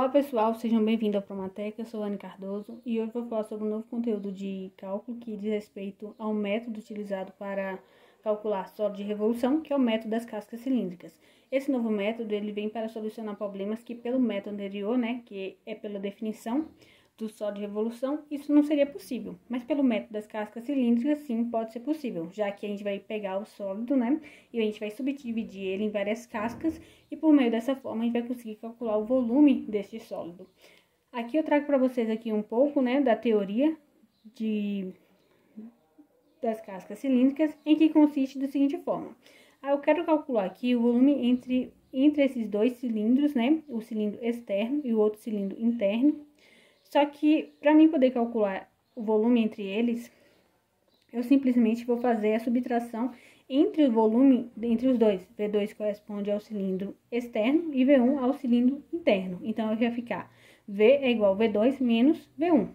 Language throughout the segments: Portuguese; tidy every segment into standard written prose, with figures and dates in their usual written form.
Olá pessoal, sejam bem-vindos ao Promateca, eu sou a Anne Cardoso e hoje vou falar sobre um novo conteúdo de cálculo que diz respeito ao método utilizado para calcular sólido de revolução, que é o método das cascas cilíndricas. Esse novo método ele vem para solucionar problemas que pelo método anterior, que é pela definição do sólido de revolução, isso não seria possível, mas pelo método das cascas cilíndricas sim pode ser possível, já que a gente vai pegar o sólido, e a gente vai subdividir ele em várias cascas e por meio dessa forma a gente vai conseguir calcular o volume deste sólido. Aqui eu trago para vocês aqui um pouco, da teoria das cascas cilíndricas, em que consiste da seguinte forma. Eu quero calcular aqui o volume entre esses dois cilindros, o cilindro externo e o outro cilindro interno. Só que, para mim poder calcular o volume entre eles, eu simplesmente vou fazer a subtração entre o volume entre os dois. V2 corresponde ao cilindro externo e V1 ao cilindro interno. Então, vai ficar V é igual a V2 menos V1.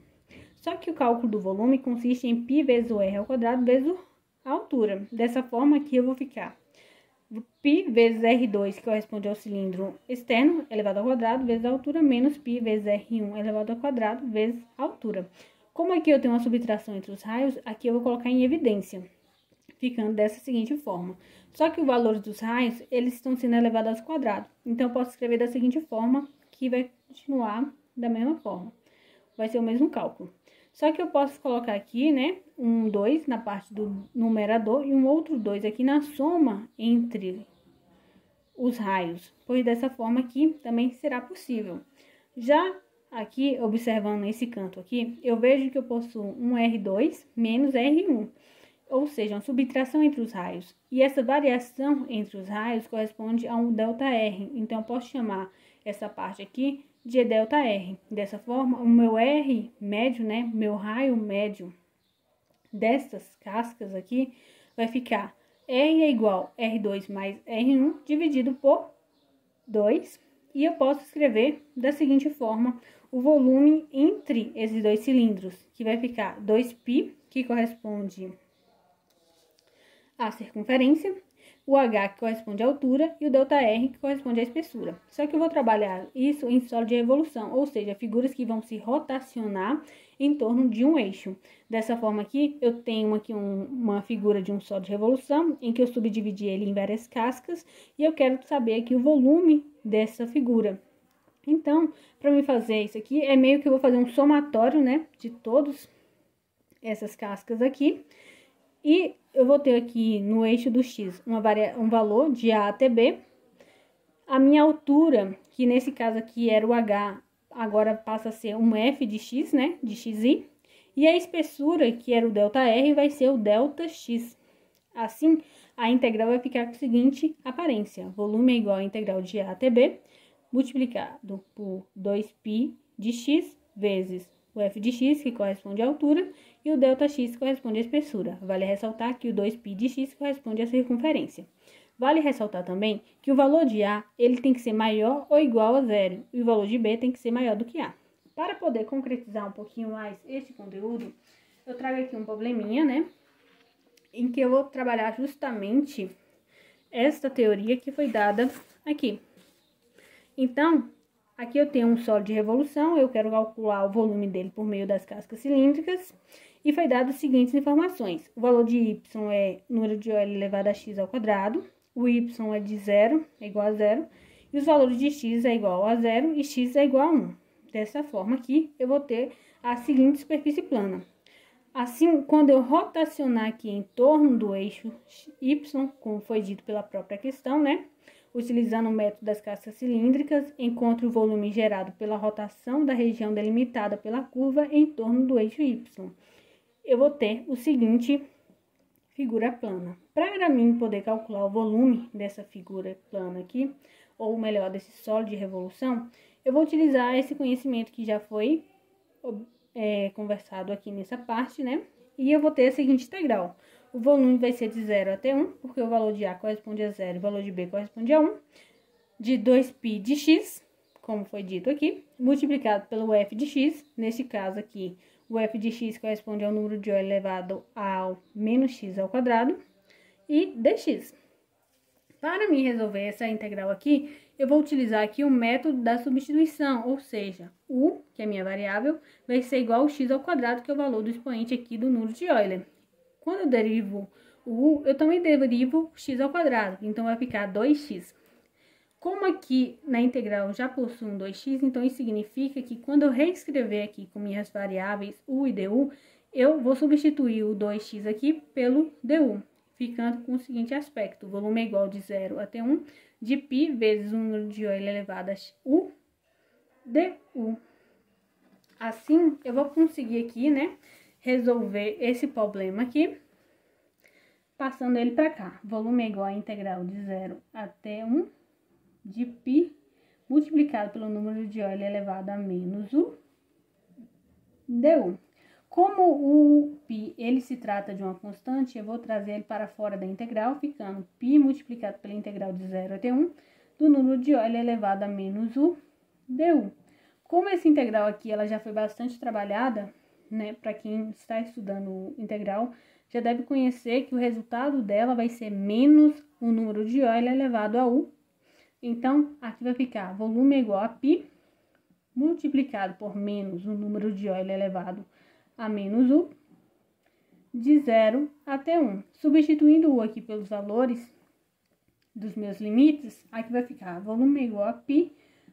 Só que o cálculo do volume consiste em π vezes o R ao quadrado vezes a altura. Dessa forma, aqui eu vou ficar π vezes R2, que corresponde ao cilindro externo, elevado ao quadrado, vezes a altura, menos π vezes R1, elevado ao quadrado, vezes a altura. Como aqui eu tenho uma subtração entre os raios, aqui eu vou colocar em evidência, ficando dessa seguinte forma. Só que os valores dos raios, eles estão sendo elevados ao quadrado. Então, eu posso escrever da seguinte forma, que vai continuar da mesma forma. Vai ser o mesmo cálculo. Só que eu posso colocar aqui, um 2 na parte do numerador e um outro 2 aqui na soma entre os raios, pois dessa forma aqui também será possível. Já aqui, observando esse canto aqui, eu vejo que eu possuo um R2 menos R1, ou seja, uma subtração entre os raios. E essa variação entre os raios corresponde a um ΔR, então eu posso chamar essa parte aqui de ΔR. Dessa forma, o meu R médio, meu raio médio dessas cascas aqui, vai ficar R é igual a R2 mais R1 dividido por 2. E eu posso escrever da seguinte forma o volume entre esses dois cilindros, que vai ficar 2π, que corresponde à circunferência, o H, que corresponde à altura, e o ΔR, que corresponde à espessura. Só que eu vou trabalhar isso em sólido de revolução, ou seja, figuras que vão se rotacionar em torno de um eixo. Dessa forma aqui, eu tenho aqui uma figura de um sólido de revolução, em que eu subdividi ele em várias cascas, e eu quero saber aqui o volume dessa figura. Então, para me fazer isso aqui, é meio que eu vou fazer um somatório, de todas essas cascas aqui, e eu vou ter aqui no eixo do x um valor de A até B. A minha altura, que nesse caso aqui era o H, agora passa a ser um F de x, de xi. E a espessura, que era o ΔR, vai ser o ΔX. Assim, a integral vai ficar com a seguinte aparência. Volume é igual à integral de A até B, multiplicado por 2π de x vezes o f de x, que corresponde à altura, e o ΔX, que corresponde à espessura. Vale ressaltar que o 2π de x corresponde à circunferência. Vale ressaltar também que o valor de A ele tem que ser maior ou igual a zero, e o valor de B tem que ser maior do que A. Para poder concretizar um pouquinho mais este conteúdo, eu trago aqui um probleminha, em que eu vou trabalhar justamente esta teoria que foi dada aqui. Então, aqui eu tenho um sólido de revolução, eu quero calcular o volume dele por meio das cascas cilíndricas, e foi dado as seguintes informações. O valor de y é número de OL elevado a x ao quadrado, o y é de 0, é igual a 0, e os valores de x é igual a 0 e x é igual a 1. Dessa forma aqui, eu vou ter a seguinte superfície plana. Assim, quando eu rotacionar aqui em torno do eixo y, como foi dito pela própria questão, utilizando o método das cascas cilíndricas, encontro o volume gerado pela rotação da região delimitada pela curva em torno do eixo y. Eu vou ter o seguinte figura plana. Para mim poder calcular o volume dessa figura plana aqui, ou melhor, desse sólido de revolução, eu vou utilizar esse conhecimento que já foi conversado aqui nessa parte, e eu vou ter a seguinte integral. O volume vai ser de 0 até 1, porque o valor de A corresponde a 0 e o valor de B corresponde a 1, de 2π de x, como foi dito aqui, multiplicado pelo f de x. Nesse caso aqui, o f de x corresponde ao número de O elevado ao menos x ao quadrado, e dx. Para mim resolver essa integral aqui, eu vou utilizar aqui o método da substituição, ou seja, u, que é a minha variável, vai ser igual ao x ao quadrado, que é o valor do expoente aqui do número de Euler. Quando eu derivo o u, eu também derivo x ao quadrado, então vai ficar 2x. Como aqui na integral já possui um 2x, então isso significa que quando eu reescrever aqui com minhas variáveis u e du, eu vou substituir o 2x aqui pelo du, ficando com o seguinte aspecto: o volume é igual de 0 até 1 de π vezes o número de Euler elevado a u du. Assim, eu vou conseguir aqui, né, resolver esse problema aqui, passando ele para cá. Volume é igual a integral de 0 até 1 de π multiplicado pelo número de Euler elevado a menos u du. Como o π ele se trata de uma constante, eu vou trazer ele para fora da integral, ficando π multiplicado pela integral de 0 até 1 do número de Euler elevado a menos u du. Como essa integral aqui ela já foi bastante trabalhada, né, para quem está estudando integral, já deve conhecer que o resultado dela vai ser menos o número de Euler elevado a u. Então, aqui vai ficar volume igual a π multiplicado por menos o número de Euler elevado a menos u, de 0 até 1. Substituindo o aqui pelos valores dos meus limites, aqui vai ficar volume igual a π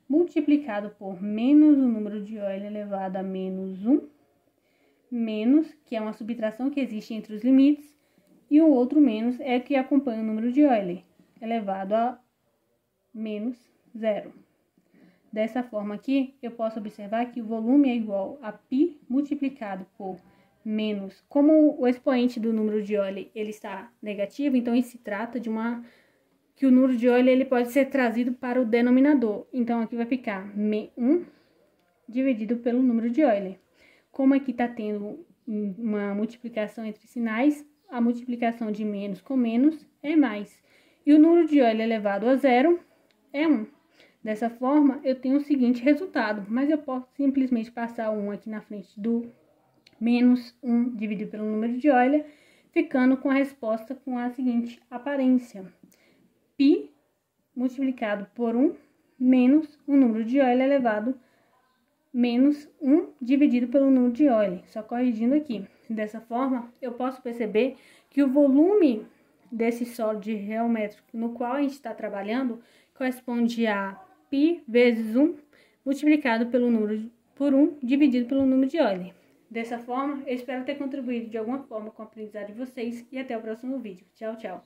multiplicado por menos o número de Euler elevado a menos 1, menos, que é uma subtração que existe entre os limites, e o outro menos é que acompanha o número de Euler elevado a menos 0. Dessa forma aqui, eu posso observar que o volume é igual a π multiplicado por menos. Como o expoente do número de Euler ele está negativo, então isso se trata de que o número de Euler ele pode ser trazido para o denominador. Então aqui vai ficar 1 dividido pelo número de Euler. Como aqui está tendo uma multiplicação entre sinais, a multiplicação de menos com menos é mais. E o número de Euler elevado a 0 é 1. Dessa forma, eu tenho o seguinte resultado, mas eu posso simplesmente passar 1 aqui na frente do menos 1 dividido pelo número de Euler, ficando com a resposta com a seguinte aparência: π multiplicado por 1 menos o número de Euler elevado menos 1 dividido pelo número de Euler. Só corrigindo aqui. Dessa forma, eu posso perceber que o volume desse sólido geométrico no qual a gente está trabalhando corresponde a π vezes 1 multiplicado pelo número por 1 dividido pelo número de Euler. Dessa forma, eu espero ter contribuído de alguma forma com o aprendizado de vocês e até o próximo vídeo. Tchau, tchau!